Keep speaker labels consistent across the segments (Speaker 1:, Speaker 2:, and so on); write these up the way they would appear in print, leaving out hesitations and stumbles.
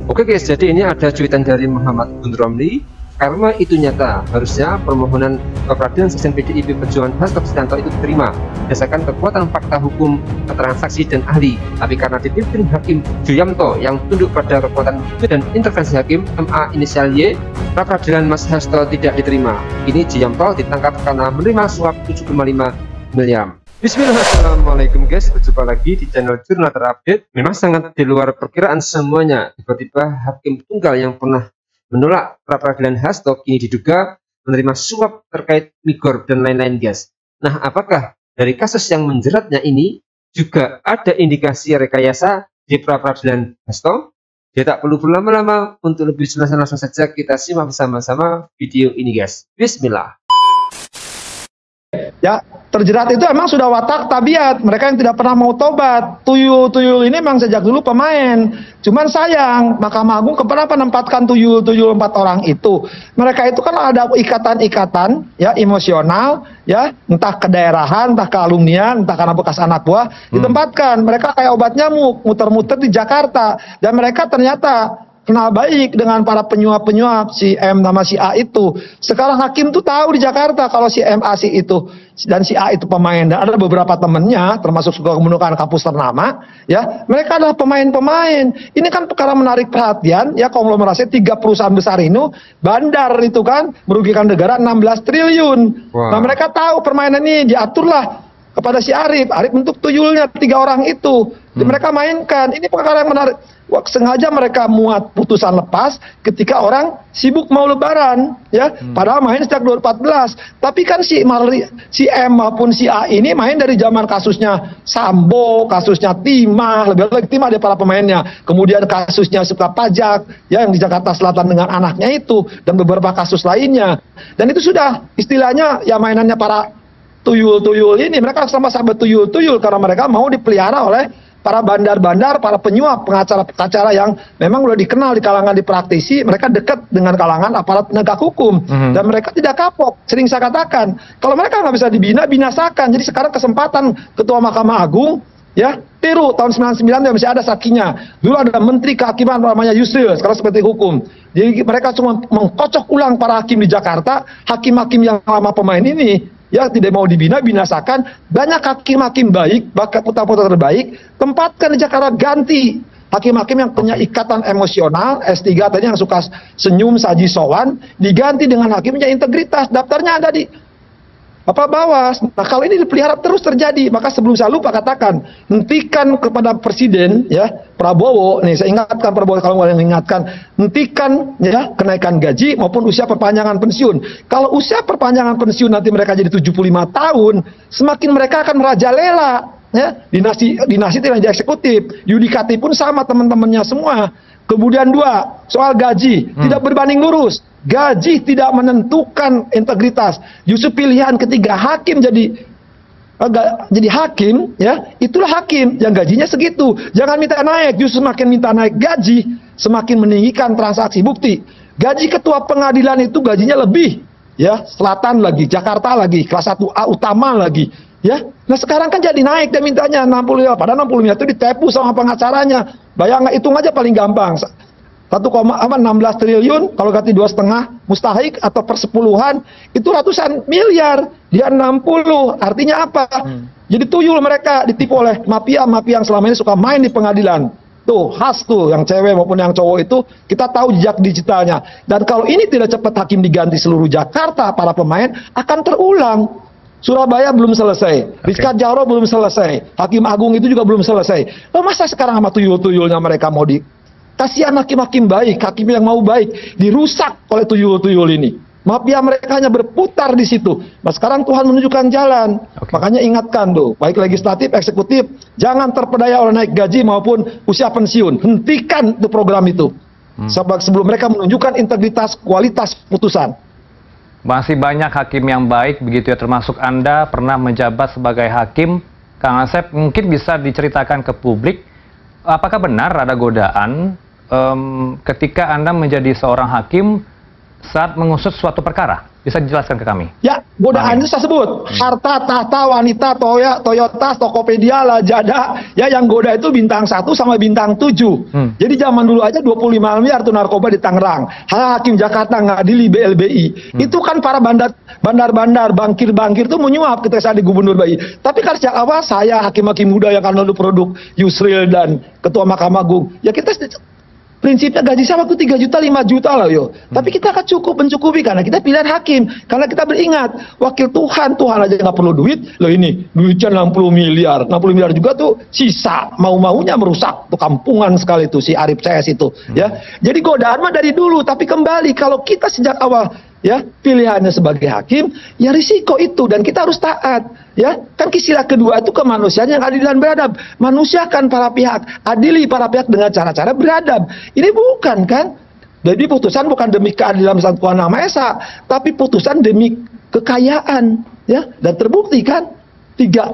Speaker 1: Oke guys, jadi ini ada cuitan dari Muhammad Gun Romli. Karena itu nyata, harusnya permohonan pra-peradilan sekjen PDIP Perjuangan Hasto Kristianto itu diterima berdasarkan kekuatan fakta hukum, keterangan saksi dan ahli. Tapi karena dipimpin Hakim Juyamto yang tunduk pada kekuatan bukti dan intervensi Hakim MA inisial Y, pra-peradilan Mas Hasto tidak diterima. Ini Juyamto ditangkap karena menerima suap 7,5 miliar. Bismillah, assalamualaikum guys, berjumpa lagi di channel Jurnal Terupdate. Memang sangat di luar perkiraan semuanya, tiba-tiba hakim tunggal yang pernah menolak pra-peradilan Hasto kini diduga menerima suap terkait migor dan lain-lain guys. Nah, apakah dari kasus yang menjeratnya ini juga ada indikasi rekayasa di pra-peradilan Hasto? Ya tak perlu berlama-lama, untuk lebih jelas langsung saja kita simak bersama-sama video ini guys. Bismillah.
Speaker 2: Ya, terjerat itu emang sudah watak tabiat mereka yang tidak pernah mau tobat. Tuyul-tuyul ini memang sejak dulu pemain. Cuman sayang, Mahkamah Agung kenapa menempatkan tuyul-tuyul 4 orang itu? Mereka itu kan ada ikatan-ikatan ya emosional ya, entah kedaerahan, entah kealumnian, entah karena bekas anak buah ditempatkan. Mereka kayak obat nyamuk, muter-muter di Jakarta, dan mereka ternyata kenal baik dengan para penyuap-penyuap si M nama si A itu. Sekarang hakim tuh tahu di Jakarta kalau si M A si itu dan si A itu pemain, dan ada beberapa temennya termasuk juga kemudian kampus ternama ya, mereka adalah pemain-pemain. Ini kan perkara menarik perhatian ya, konglomerasi 3 perusahaan besar ini, bandar itu kan merugikan negara 16 triliun. Wow. Nah, mereka tahu permainan ini diaturlah kepada si Arif bentuk tuyulnya 3 orang itu. Mereka mainkan. Ini perkara yang menarik. Sengaja mereka muat putusan lepas ketika orang sibuk mau lebaran ya, padahal main sejak 2014. Tapi kan si M maupun si A ini main dari zaman kasusnya Sambo, kasusnya Timah, lebih lagi Timah dia para pemainnya, kemudian kasusnya suka pajak ya yang di Jakarta Selatan dengan anaknya itu, dan beberapa kasus lainnya. Dan itu sudah istilahnya ya mainannya para tuyul-tuyul ini. Mereka sama-sama tuyul-tuyul karena mereka mau dipelihara oleh para bandar-bandar, para penyuap, pengacara-pengacara yang memang udah dikenal di kalangan di praktisi. Mereka dekat dengan kalangan aparat penegak hukum, dan mereka tidak kapok. Sering saya katakan, kalau mereka nggak bisa dibina, binasakan. Jadi sekarang kesempatan Ketua Mahkamah Agung ya, tiru tahun 99 yang masih ada saksinya. Dulu ada Menteri Kehakiman namanya Yusril, sekarang seperti hukum. Jadi mereka cuma mengkocok ulang para hakim di Jakarta, hakim-hakim yang lama pemain ini ya tidak mau dibina, binasakan. Banyak hakim-hakim baik, bahkan putra-putra terbaik, tempatkan di Jakarta, ganti hakim-hakim yang punya ikatan emosional, S3 tadi yang suka senyum, saji sowan, diganti dengan hakim yang integritas. Daftarnya ada di Bawas. Nah, kalau ini dipelihara terus terjadi, maka sebelum saya lupa katakan, hentikan kepada Presiden ya Prabowo, nih saya ingatkan Prabowo kalau mau ingatkan, hentikan ya kenaikan gaji maupun usia perpanjangan pensiun. Kalau usia perpanjangan pensiun nanti mereka jadi 75 tahun, semakin mereka akan merajalela ya, dinasti tidak di eksekutif, yudikatif pun sama teman-temannya semua. Kemudian 2, soal gaji tidak berbanding lurus. Gaji tidak menentukan integritas. Justru pilihan ketiga hakim jadi hakim ya, itulah hakim yang gajinya segitu. Jangan minta naik, justru semakin minta naik gaji semakin meninggikan transaksi bukti. Gaji ketua pengadilan itu gajinya lebih ya, selatan lagi, Jakarta lagi, kelas 1A utama lagi ya. Nah sekarang kan jadi naik, dia mintanya 65, padahal 65 itu ditepu sama pengacaranya. Bayang, hitung aja paling gampang. 1,16 triliun kalau ganti 2,5 mustahik atau persepuluhan itu ratusan miliar, dia 60, artinya apa? Jadi tuyul mereka, ditipu oleh mafia-mafia yang selama ini suka main di pengadilan. Tuh khas tuh, yang cewek maupun yang cowok itu kita tahu jejak digitalnya. Dan kalau ini tidak cepat hakim diganti seluruh Jakarta, para pemain akan terulang. Surabaya belum selesai, Rizka Jaro belum selesai, Hakim Agung itu juga belum selesai. Loh, masa sekarang sama tuyul-tuyulnya mereka mau kasihan hakim-hakim baik, hakim yang mau baik, dirusak oleh tuyul-tuyul ini. Mafia mereka hanya berputar di situ. Nah sekarang Tuhan menunjukkan jalan. Makanya ingatkan tuh, baik legislatif, eksekutif, jangan terpedaya oleh naik gaji maupun usia pensiun. Hentikan tuh program itu. Sebelum mereka menunjukkan integritas, kualitas putusan.
Speaker 3: Masih banyak hakim yang baik, begitu ya, termasuk Anda pernah menjabat sebagai hakim. Kang Asep, mungkin bisa diceritakan ke publik, apakah benar ada godaan ketika Anda menjadi seorang hakim saat mengusut suatu perkara? Bisa dijelaskan ke kami?
Speaker 2: Ya, Godaan itu saya sebut harta, tahta, wanita, Toyota, Tokopedia, Lazada, ya yang goda itu bintang 1 sama bintang 7. Jadi zaman dulu aja 25 miliar tuh narkoba di Tangerang. Hakim Jakarta ngadili BLBI. Itu kan para bandar-bandar, bankir-bankir tuh menyuap ketika saya di Gubernur BI. Tapi kan sejak awal saya hakim-hakim muda yang kan lalu produk Yusril dan Ketua Mahkamah Agung, ya kita prinsipnya gaji saya waktu 3 juta, 5 juta lah yo. Tapi kita akan mencukupi karena kita pilihan hakim. Karena kita beringat, wakil Tuhan aja nggak perlu duit. Loh ini, duitnya 60 miliar. 60 miliar juga tuh sisa. Mau-maunya merusak. Tuh kampungan sekali tuh si Arif CS itu. Ya. Jadi godaan mah dari dulu. Tapi kembali, kalau kita sejak awal ya pilihannya sebagai hakim, ya risiko itu. Dan kita harus taat. Ya, kan istilah kedua itu kemanusiaan yang adil dan beradab. Manusiakan para pihak, adili para pihak dengan cara-cara beradab. Ini bukan kan? Jadi putusan bukan demi keadilan Tuhan Yang Maha Esa, tapi putusan demi kekayaan, ya. Dan terbukti kan? 3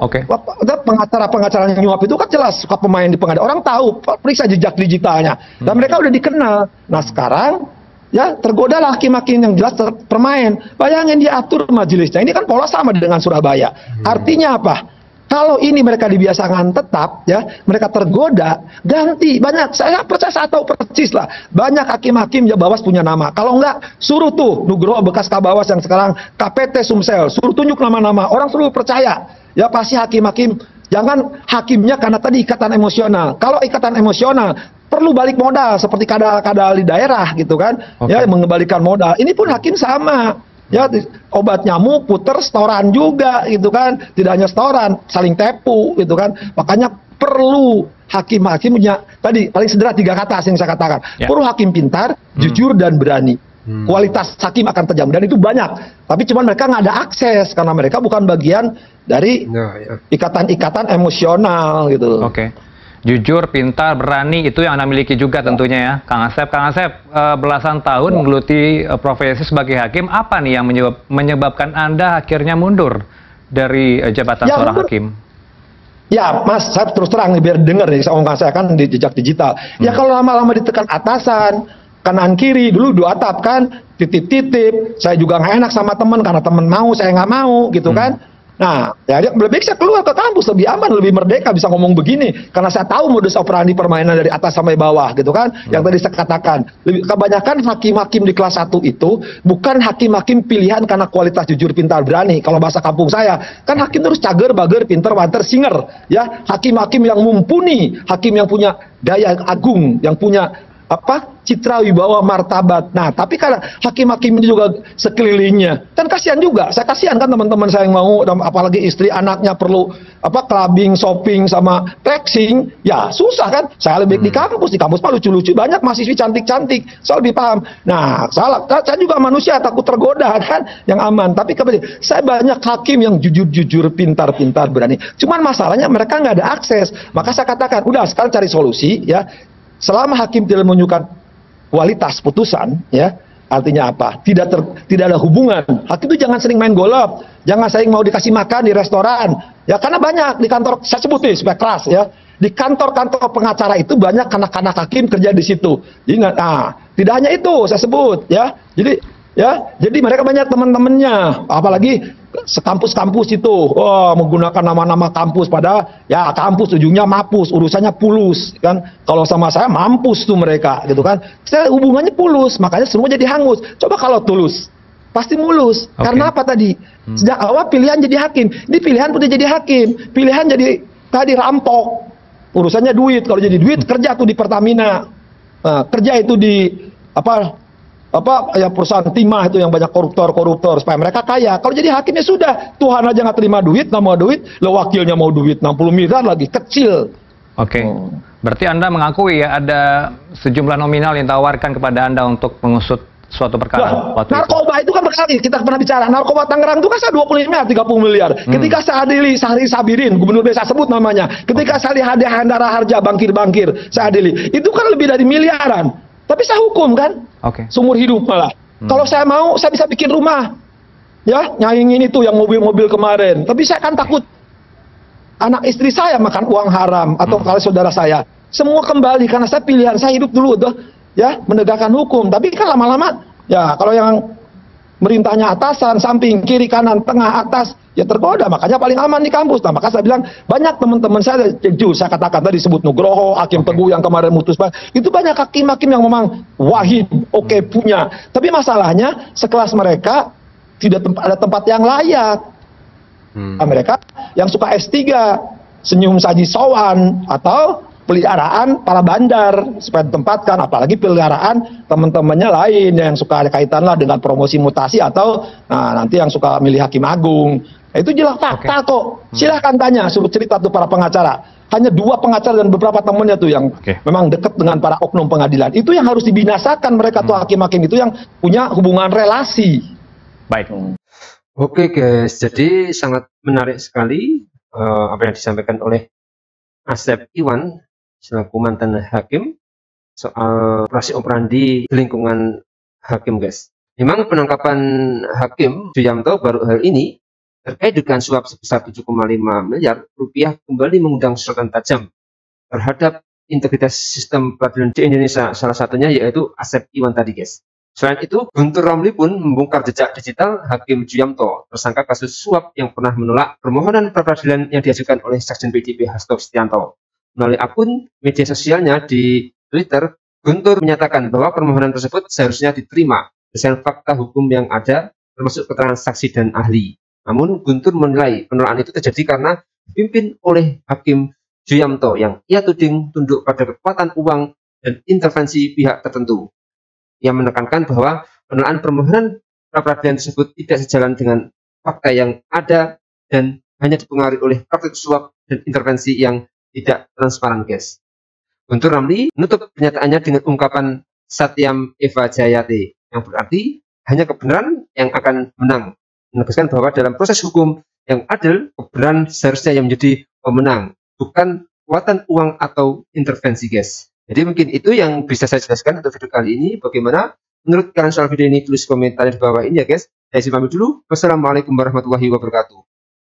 Speaker 2: pengacara yang nyuap itu kan jelas suka pemain di pengadilan. Orang tahu, periksa jejak digitalnya. Dan mereka udah dikenal. Nah, sekarang ya tergodalah hakim-hakim yang jelas permain. Bayangin dia atur majelisnya. Ini kan pola sama dengan Surabaya. Artinya apa? Kalau ini mereka dibiasakan tetap, ya mereka tergoda, ganti. Banyak, saya percaya, saya tahu persis lah. Banyak hakim-hakim ya Bawas punya nama. Kalau enggak, suruh tuh Nugroho bekas Kabawas yang sekarang KPT Sumsel, suruh tunjuk nama-nama. Orang suruh percaya. Ya pasti hakim-hakim. Jangan hakimnya karena tadi ikatan emosional. Kalau ikatan emosional, perlu balik modal seperti kadal-kadal di daerah gitu kan, ya mengembalikan modal. Ini pun hakim sama, ya obat nyamuk puter setoran juga gitu kan, tidak hanya setoran, saling tepu gitu kan. Makanya perlu hakim-hakim punya tadi paling sederhana 3 kata yang saya katakan. Perlu hakim pintar, jujur dan berani. Kualitas hakim akan terjamin dan itu banyak. Tapi cuman mereka nggak ada akses karena mereka bukan bagian dari ikatan-ikatan emosional gitu.
Speaker 3: Jujur, pintar, berani, itu yang Anda miliki juga tentunya ya, Kang Asep. Kang Asep, belasan tahun menggeluti profesi sebagai hakim, apa nih yang menyebabkan Anda akhirnya mundur dari jabatan seorang hakim?
Speaker 2: Ya, Mas, saya terus terang nih, biar dengar nih, saya kan di jejak digital. Ya kalau lama-lama ditekan atasan, kanan kiri, dulu 2 atap kan, titip-titip, saya juga nggak enak sama teman, karena teman mau, saya nggak mau, gitu kan. Nah, ya lebih baik saya keluar ke kampus, lebih aman, lebih merdeka bisa ngomong begini. Karena saya tahu modus operandi permainan dari atas sampai bawah gitu kan. Yang tadi saya katakan, kebanyakan hakim-hakim di kelas 1 itu bukan hakim-hakim pilihan karena kualitas jujur, pintar, berani. Kalau bahasa kampung saya, kan hakim terus cager, bager, pinter, wanter, singer. Ya, hakim-hakim yang mumpuni, hakim yang punya daya agung, yang punya citra wibawa martabat. Nah, tapi karena hakim-hakim ini juga sekelilingnya, kan kasihan juga. Saya kasihan kan teman-teman saya yang mau, apalagi istri anaknya perlu clubbing, shopping sama flexing, ya susah kan. Saya lebih di kampus mah lucu-lucu, banyak mahasiswi cantik-cantik, saya lebih paham. Nah, saya juga manusia takut tergoda kan, yang aman. Tapi saya banyak hakim yang jujur-jujur, pintar-pintar, berani. Cuman masalahnya mereka nggak ada akses. Maka saya katakan, udah sekarang cari solusi ya. Selama hakim tidak menunjukkan kualitas putusan, ya artinya apa? Tidak ada hubungan. Hakim itu jangan sering main golf, jangan sering mau dikasih makan di restoran. Ya karena banyak di kantor, saya sebut nih supaya keras ya. Di kantor-kantor pengacara itu banyak anak-anak hakim kerja di situ. Jadi tidak hanya itu saya sebut ya. Jadi mereka banyak teman-temannya, apalagi sekampus-kampus itu, menggunakan nama-nama kampus, padahal ya kampus ujungnya mapus, urusannya pulus kan. Kalau sama saya mampus tuh mereka gitu kan. Saya hubungannya pulus, makanya semua jadi hangus. Coba kalau tulus, pasti mulus. Karena apa tadi? Sejak awal pilihan jadi hakim. Ini pilihan udah jadi hakim, pilihan jadi tadi rampok. Urusannya duit. Kalau jadi duit kerja tuh di Pertamina, kerja itu di perusahaan timah itu yang banyak koruptor supaya mereka kaya. Kalau jadi hakimnya sudah, Tuhan aja nggak terima duit, nggak mau duit, lo wakilnya mau duit 60 miliar lagi, kecil.
Speaker 3: Berarti Anda mengakui ya ada sejumlah nominal yang ditawarkan kepada Anda untuk mengusut suatu perkara.
Speaker 2: Narkoba itu kan berkali kita pernah bicara, narkoba Tangerang itu kan saya 25 miliar, 30 miliar. Ketika saya adili Sahri Sabirin, gubernur desa sebut namanya. Ketika saya Hadi Handara Harja, bankir-bankir, saya adili. Itu kan lebih dari miliaran. Tapi saya hukum kan, seumur hidup malah. Kalau saya mau, saya bisa bikin rumah, ya nyaingin itu yang mobil-mobil kemarin. Tapi saya kan takut anak istri saya makan uang haram atau kalau saudara saya. Semua kembali karena saya pilihan saya hidup dulu tuh, ya menegakkan hukum. Tapi kan lama-lama, ya kalau yang merintahnya atasan, samping, kiri, kanan, tengah, atas, ya tergoda. Makanya paling aman di kampus. Nah, maka saya bilang, banyak teman-teman saya, jujur, saya katakan tadi disebut Nugroho, Hakim Teguh yang kemarin mutus, itu banyak hakim-hakim yang memang wahid, oke, punya. Tapi masalahnya, sekelas mereka, tidak ada tempat yang layak. Mereka yang suka S3, senyum saji sowan, atau peliharaan para bandar supaya ditempatkan, apalagi peliharaan teman-temannya lain yang suka ada kaitan lah dengan promosi mutasi atau nanti yang suka milih hakim agung. Nah, itu jelas fakta kok. Silahkan tanya, suruh cerita tuh para pengacara. Hanya 2 pengacara dan beberapa temannya tuh yang memang dekat dengan para oknum pengadilan. Itu yang harus dibinasakan, mereka tuh hakim-hakim itu yang punya hubungan relasi.
Speaker 3: Baik.
Speaker 1: Oke guys, jadi sangat menarik sekali apa yang disampaikan oleh Asep Iwan selaku mantan hakim soal operasi operandi di lingkungan hakim guys. Memang penangkapan Hakim Juyamto baru hal ini terkait dengan suap sebesar 7,5 miliar rupiah kembali mengundang sorotan tajam terhadap integritas sistem peradilan di Indonesia, salah satunya yaitu Asep Iwan tadi guys. Selain itu, Guntur Romli pun membongkar jejak digital Hakim Juyamto, tersangka kasus suap yang pernah menolak permohonan pra-peradilan yang diajukan oleh Sekjen PDIP Hasto Kristianto. Melalui akun media sosialnya di Twitter, Guntur menyatakan bahwa permohonan tersebut seharusnya diterima berdasarkan fakta hukum yang ada, termasuk keterangan saksi dan ahli. Namun, Guntur menilai penolakan itu terjadi karena dipimpin oleh Hakim Juyamto yang ia tuding tunduk pada kekuatan uang dan intervensi pihak tertentu. Ia menekankan bahwa penolakan permohonan pra-peradilan tersebut tidak sejalan dengan fakta yang ada dan hanya dipengaruhi oleh praktik suap dan intervensi yang tidak transparan guys. Guntur Romli menutup pernyataannya dengan ungkapan Satyam Eva Jayate yang berarti hanya kebenaran yang akan menang, menegaskan bahwa dalam proses hukum yang adil, kebenaran seharusnya yang menjadi pemenang, bukan kekuatan uang atau intervensi guys. Jadi mungkin itu yang bisa saya jelaskan untuk video kali ini. Bagaimana menurut kalian soal video ini? Tulis komentar di bawah ini ya guys. Saya pamit dulu. Wassalamualaikum warahmatullahi wabarakatuh.